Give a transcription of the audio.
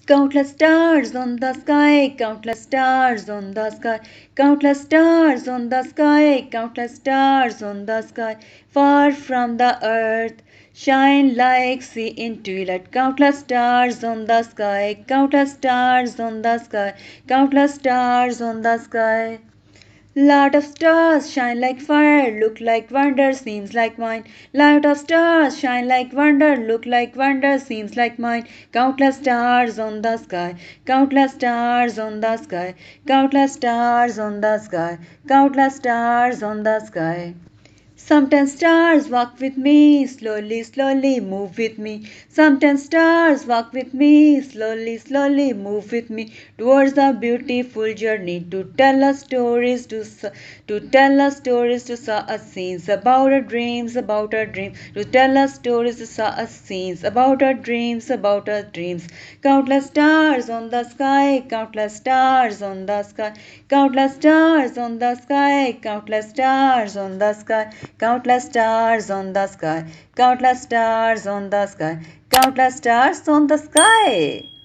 Countless stars on the sky, countless stars on the sky, countless stars on the sky, countless stars on the sky, far from the earth, shine like sea in twilight. Countless stars on the sky, countless stars on the sky, countless stars on the sky. Lot of stars shine like fire, look like wonder, seems like mine. Lot of stars shine like wonder, look like wonder, seems like mine. Countless stars on the sky, countless stars on the sky, countless stars on the sky, countless stars on the sky. Sometimes stars walk with me, slowly, slowly move with me. Sometimes stars walk with me, slowly, slowly move with me towards a beautiful journey to tell us stories, to tell us stories, to saw us scenes about our dreams, to tell us stories, to saw us scenes about our dreams, about our dreams. Countless stars on the sky, countless stars on the sky, countless stars on the sky, countless stars on the sky. Countless stars on the sky, countless stars on the sky, countless stars on the sky.